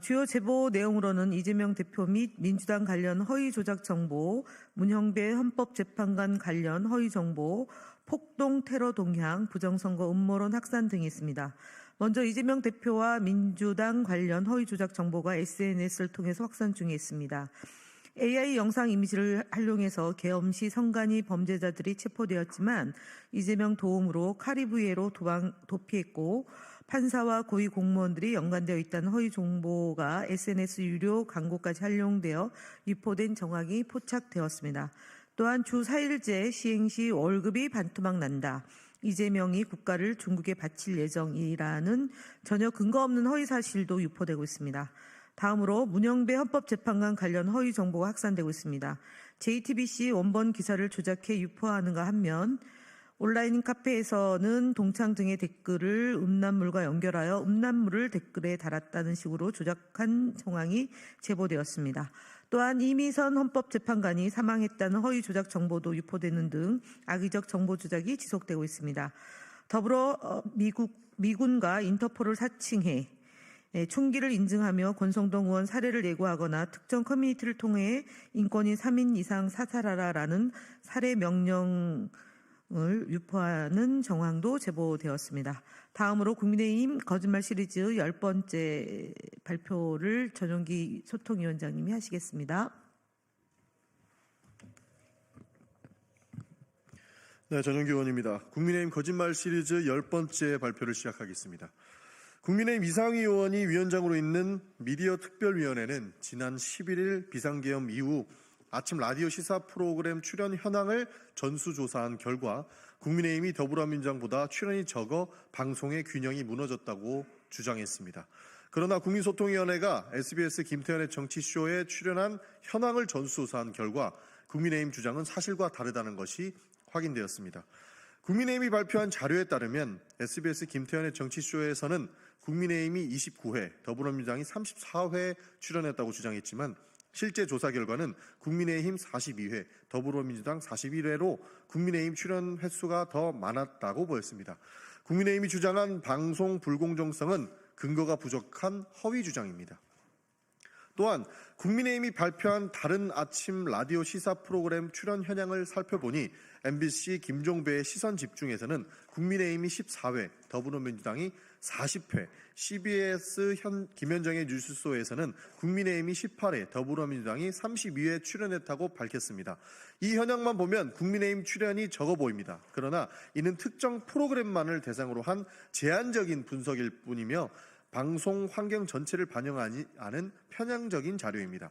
주요 제보 내용으로는 이재명 대표 및 민주당 관련 허위 조작 정보, 문형배 헌법재판관 관련 허위 정보, 폭동 테러 동향, 부정선거 음모론 확산 등이 있습니다. 먼저 이재명 대표와 민주당 관련 허위 조작 정보가 SNS를 통해서 확산 중에 있습니다. AI 영상 이미지를 활용해서 계엄 시 선관위 범죄자들이 체포되었지만 이재명 도움으로 카리브해로 도피했고 판사와 고위 공무원들이 연관되어 있다는 허위 정보가 SNS 유료 광고까지 활용되어 유포된 정황이 포착되었습니다. 또한 주 4일제 시행 시 월급이 반토막 난다. 이재명이 국가를 중국에 바칠 예정이라는 전혀 근거 없는 허위 사실도 유포되고 있습니다. 다음으로 문형배 헌법재판관 관련 허위 정보가 확산되고 있습니다. JTBC 원본 기사를 조작해 유포하는가 하면 온라인 카페에서는 동창 등의 댓글을 음란물과 연결하여 음란물을 댓글에 달았다는 식으로 조작한 정황이 제보되었습니다. 또한 이미선 헌법재판관이 사망했다는 허위 조작 정보도 유포되는 등 악의적 정보 조작이 지속되고 있습니다. 더불어 미군과 인터폴을 사칭해 총기를 인증하며 권성동 의원 살해를 예고하거나 특정 커뮤니티를 통해 인권인 3인 이상 사살하라라는 살해 명령을 유포하는 정황도 제보되었습니다. 다음으로 국민의힘 거짓말 시리즈 10번째 발표를 전용기 소통위원장님이 하시겠습니다. 네, 전용기 의원입니다. 국민의힘 거짓말 시리즈 10번째 발표를 시작하겠습니다. 국민의힘 이상희 의원이 위원장으로 있는 미디어 특별위원회는 지난 11일 비상계엄 이후 아침 라디오 시사 프로그램 출연 현황을 전수조사한 결과 국민의힘이 더불어민주당보다 출연이 적어 방송의 균형이 무너졌다고 주장했습니다. 그러나 국민소통위원회가 SBS 김태현의 정치쇼에 출연한 현황을 전수조사한 결과 국민의힘 주장은 사실과 다르다는 것이 확인되었습니다. 국민의힘이 발표한 자료에 따르면 SBS 김태현의 정치쇼에서는 국민의힘이 29회, 더불어민주당이 34회 출연했다고 주장했지만 실제 조사 결과는 국민의힘 42회, 더불어민주당 41회로 국민의힘 출연 횟수가 더 많았다고 보였습니다. 국민의힘이 주장한 방송 불공정성은 근거가 부족한 허위 주장입니다. 또한 국민의힘이 발표한 다른 아침 라디오 시사 프로그램 출연 현황을 살펴보니 MBC 김종배의 시선 집중에서는 국민의힘이 14회, 더불어민주당이 40회, CBS 김현정의 뉴스쇼에서는 국민의힘이 18회, 더불어민주당이 32회 출연했다고 밝혔습니다. 이 현황만 보면 국민의힘 출연이 적어 보입니다. 그러나 이는 특정 프로그램만을 대상으로 한 제한적인 분석일 뿐이며 방송 환경 전체를 반영하지 않은 편향적인 자료입니다.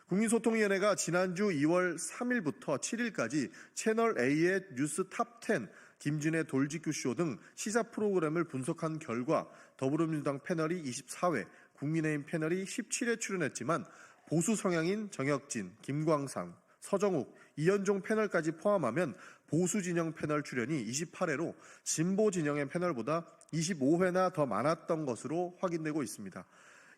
국민소통위원회가 지난주 2월 3일부터 7일까지 채널A의 뉴스 탑10, 김진의 돌직구쇼 등 시사 프로그램을 분석한 결과 더불어민주당 패널이 24회, 국민의힘 패널이 17회 출연했지만 보수 성향인 정혁진, 김광상, 서정욱, 이현종 패널까지 포함하면 보수 진영 패널 출연이 28회로 진보 진영의 패널보다 25회나 더 많았던 것으로 확인되고 있습니다.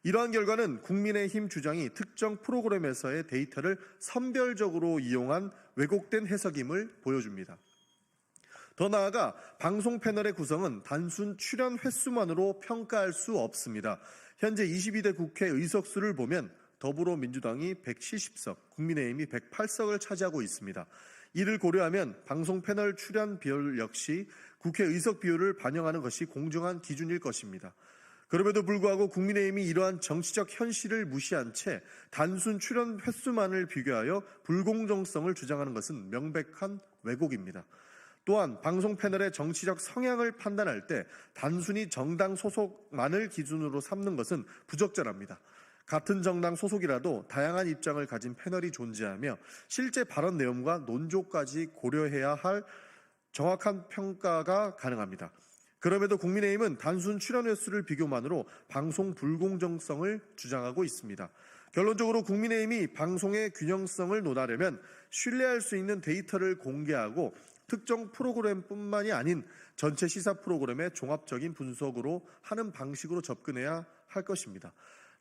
이러한 결과는 국민의힘 주장이 특정 프로그램에서의 데이터를 선별적으로 이용한 왜곡된 해석임을 보여줍니다. 더 나아가 방송 패널의 구성은 단순 출연 횟수만으로 평가할 수 없습니다. 현재 22대 국회 의석수를 보면 더불어민주당이 170석, 국민의힘이 108석을 차지하고 있습니다. 이를 고려하면 방송 패널 출연 비율 역시 국회 의석 비율을 반영하는 것이 공정한 기준일 것입니다. 그럼에도 불구하고 국민의힘이 이러한 정치적 현실을 무시한 채 단순 출연 횟수만을 비교하여 불공정성을 주장하는 것은 명백한 왜곡입니다. 또한 방송 패널의 정치적 성향을 판단할 때 단순히 정당 소속만을 기준으로 삼는 것은 부적절합니다. 같은 정당 소속이라도 다양한 입장을 가진 패널이 존재하며 실제 발언 내용과 논조까지 고려해야 할 정확한 평가가 가능합니다. 그럼에도 국민의힘은 단순 출연 횟수를 비교만으로 방송 불공정성을 주장하고 있습니다. 결론적으로 국민의힘이 방송의 균형성을 논하려면 신뢰할 수 있는 데이터를 공개하고 특정 프로그램뿐만이 아닌 전체 시사 프로그램의 종합적인 분석으로 하는 방식으로 접근해야 할 것입니다.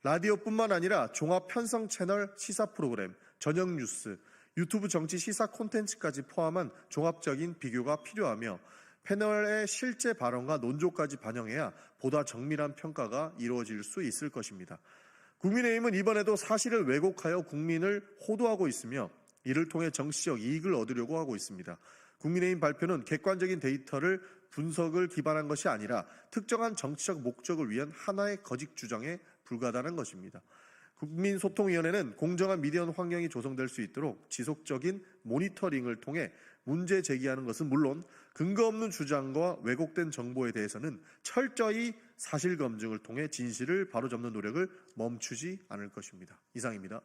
라디오뿐만 아니라 종합 편성 채널 시사 프로그램, 저녁 뉴스, 유튜브 정치 시사 콘텐츠까지 포함한 종합적인 비교가 필요하며 패널의 실제 발언과 논조까지 반영해야 보다 정밀한 평가가 이루어질 수 있을 것입니다. 국민의힘은 이번에도 사실을 왜곡하여 국민을 호도하고 있으며 이를 통해 정치적 이익을 얻으려고 하고 있습니다. 국민의힘 발표는 객관적인 데이터를 분석을 기반한 것이 아니라 특정한 정치적 목적을 위한 하나의 거짓 주장에 불과하다는 것입니다. 국민소통위원회는 공정한 미디어 환경이 조성될 수 있도록 지속적인 모니터링을 통해 문제 제기하는 것은 물론 근거 없는 주장과 왜곡된 정보에 대해서는 철저히 사실 검증을 통해 진실을 바로잡는 노력을 멈추지 않을 것입니다. 이상입니다.